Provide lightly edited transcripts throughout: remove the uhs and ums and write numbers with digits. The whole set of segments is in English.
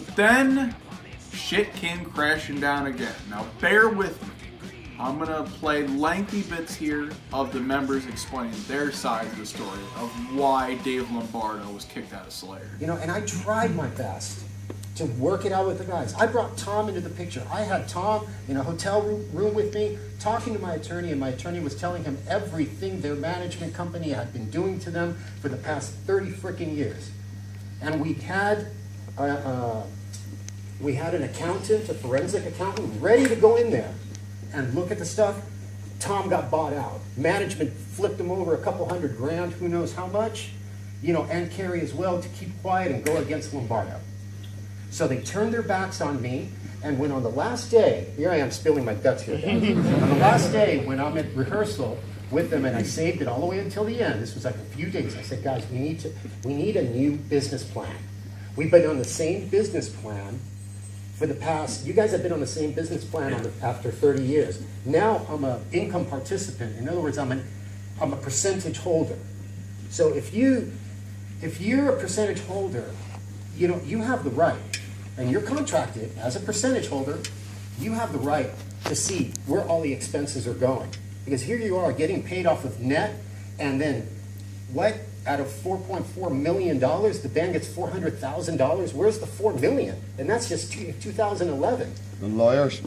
But then, shit came crashing down again. Now, bear with me. I'm going to play lengthy bits here of the members explaining their side of the story of why Dave Lombardo was kicked out of Slayer. You know, and I tried my best to work it out with the guys. I brought Tom into the picture. I had Tom in a hotel room with me, talking to my attorney, and my attorney was telling him everything their management company had been doing to them for the past 30 freaking years. And we had an accountant, a forensic accountant, ready to go in there and look at the stuff. Tom got bought out. Management flipped him over a couple $100,000, who knows how much, you know, and Kerry as well, to keep quiet and go against Lombardo. So they turned their backs on me, and when on the last day, here I am spilling my guts here, guys. On the last day, when I'm at rehearsal with them, and I saved it all the way until the end, this was like a few days, I said, guys, we need a new business plan. We've been on the same business plan for the past, you guys have been on the same business plan after 30 years. Now I'm an income participant. In other words, I'm a percentage holder. So if you're a percentage holder, you know, you have the right, and you're contracted as a percentage holder, you have the right to see where all the expenses are going. Because here you are getting paid off of net, and then what? Out of $4.4 million, the band gets $400,000. Where's the $4 million? And that's just 2011. The lawyers.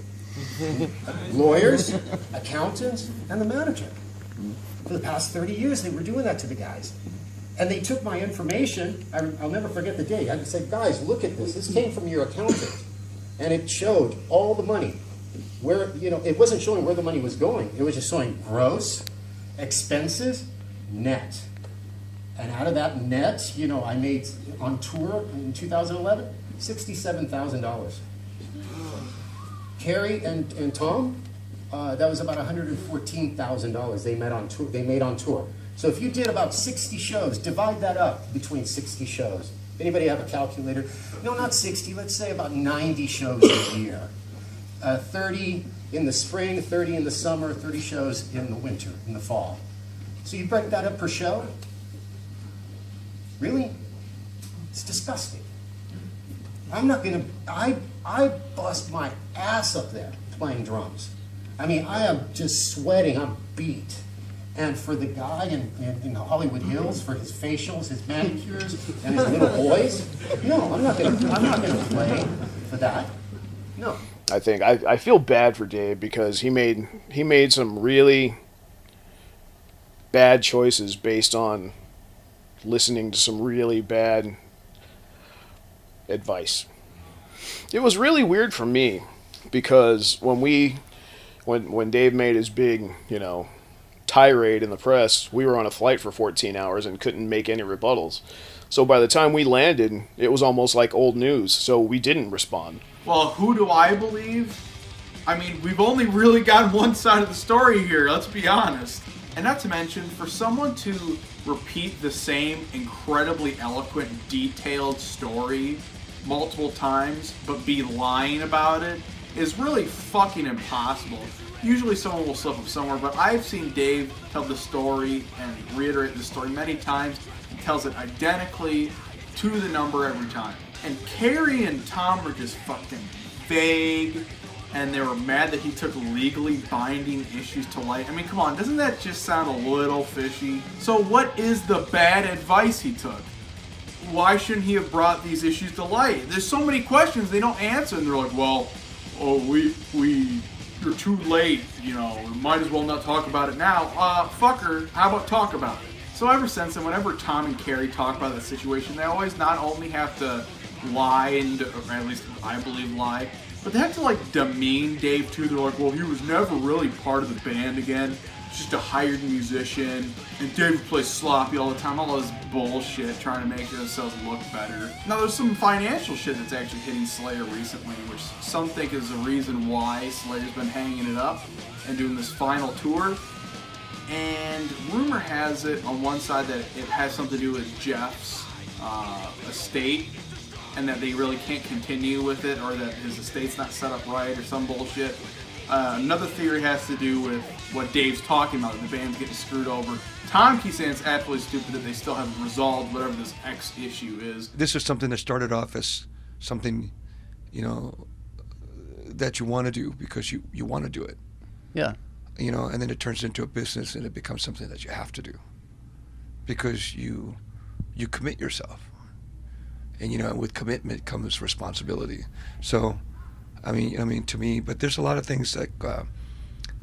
Lawyers, accountants, and the manager. For the past 30 years, they were doing that to the guys. And they took my information. I'll never forget the day. I said, guys, look at this. This came from your accountant. And it showed all the money. Where, you know, it wasn't showing where the money was going. It was just showing gross, expenses, net. And out of that net, you know, I made on tour in 2011, $67,000. Kerry and Tom, that was about $114,000 they made on tour. So if you did about 60 shows, divide that up between 60 shows. Anybody have a calculator? No, not 60. Let's say about 90 shows a year. 30 in the spring, 30 in the summer, 30 shows in the winter, in the fall. So you break that up per show. Really? It's disgusting. I'm not gonna, I bust my ass up there playing drums. I mean, I am just sweating, I'm beat. And for the guy in Hollywood Hills, for his facials, his manicures, and his little boys, no, I'm not gonna play for that. No. I feel bad for Dave because he made some really bad choices based on listening to some really bad advice. It was really weird for me because when Dave made his big, you know, tirade in the press, we were on a flight for 14 hours and couldn't make any rebuttals. So by the time we landed, it was almost like old news, so we didn't respond. Well, who do I believe? I mean, we've only really got one side of the story here, let's be honest. And not to mention, for someone to repeat the same incredibly eloquent, detailed story multiple times, but be lying about it, is really fucking impossible. Usually someone will slip up somewhere, but I've seen Dave tell the story and reiterate the story many times. He tells it identically to the number every time. And Kerry and Tom were just fucking vague, and they were mad that he took legally binding issues to light. I mean, come on, doesn't that just sound a little fishy? So what is the bad advice he took? Why shouldn't he have brought these issues to light? There's so many questions they don't answer, and they're like, well, you're too late, you know, we might as well not talk about it now. Fucker, how about talk about it? So ever since then, whenever Tom and Kerry talk about that situation, they always not only have to lie, or at least I believe lie, but they have to like demean Dave too. They're like, well, he was never really part of the band again. He's just a hired musician. And Dave plays sloppy all the time. All this bullshit trying to make themselves look better. Now there's some financial shit that's actually hitting Slayer recently, which some think is the reason why Slayer's been hanging it up and doing this final tour. And rumor has it on one side that it has something to do with Jeff's estate, and that they really can't continue with it, or that his estate's not set up right, or some bullshit. Another theory has to do with what Dave's talking about, that the band's getting screwed over. Tom keeps saying it's absolutely stupid that they still haven't resolved whatever this X issue is. This is something that started off as something you know, that you want to do because you want to do it. Yeah. You know, and then it turns into a business and it becomes something that you have to do because you commit yourself. And, you know, with commitment comes responsibility. So, I mean, to me, but there's a lot of things like,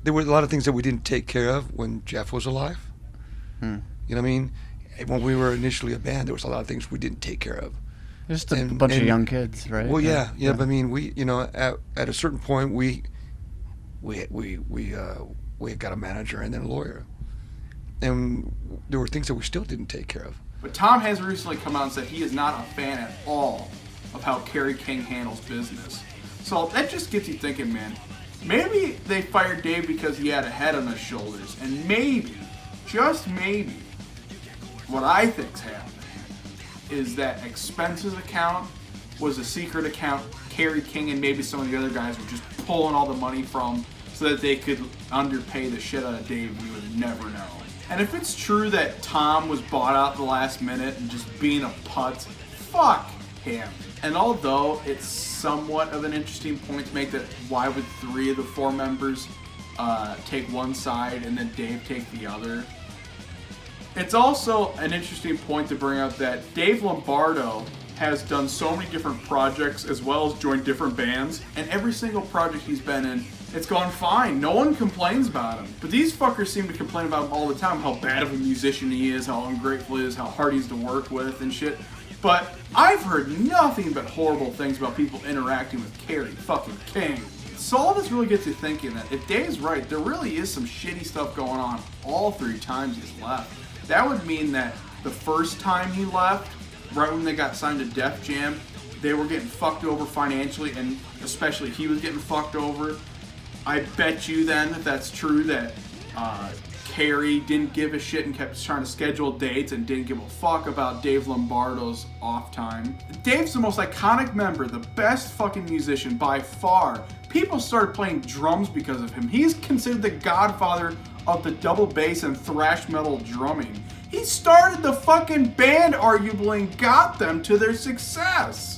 there were a lot of things that we didn't take care of when Jeff was alive. You know what I mean? When we were initially a band, there was a lot of things we didn't take care of. Just a bunch of young kids, right? Well, yeah. But I mean, we, you know, at a certain point, we got a manager and then a lawyer, and there were things that we still didn't take care of. But Tom has recently come out and said he is not a fan at all of how Kerry King handles business. So that just gets you thinking, man. Maybe they fired Dave because he had a head on his shoulders, and maybe, just maybe, what I think's happening is that expenses account was a secret account Kerry King and maybe some of the other guys were just pulling all the money from so that they could underpay the shit out of Dave. We would never know. And if it's true that Tom was bought out at the last minute and just being a putz, fuck him. And although it's somewhat of an interesting point to make that why would 3 of the 4 members take one side and then Dave take the other, it's also an interesting point to bring up that Dave Lombardo has done so many different projects as well as joined different bands, and every single project he's been in, it's gone fine. No one complains about him. But these fuckers seem to complain about him all the time, how bad of a musician he is, how ungrateful he is, how hard he's to work with and shit. But I've heard nothing but horrible things about people interacting with Kerry fucking King. So all this really gets you thinking that if Dave's right, there really is some shitty stuff going on all 3 times he's left. That would mean that the first time he left, right when they got signed to Def Jam, they were getting fucked over financially, and especially he was getting fucked over. I bet you then, if that's true, that Kerry didn't give a shit and kept trying to schedule dates and didn't give a fuck about Dave Lombardo's off time. Dave's the most iconic member, the best fucking musician by far. People started playing drums because of him. He's considered the godfather of the double bass and thrash metal drumming. He started the fucking band, arguably, and got them to their success.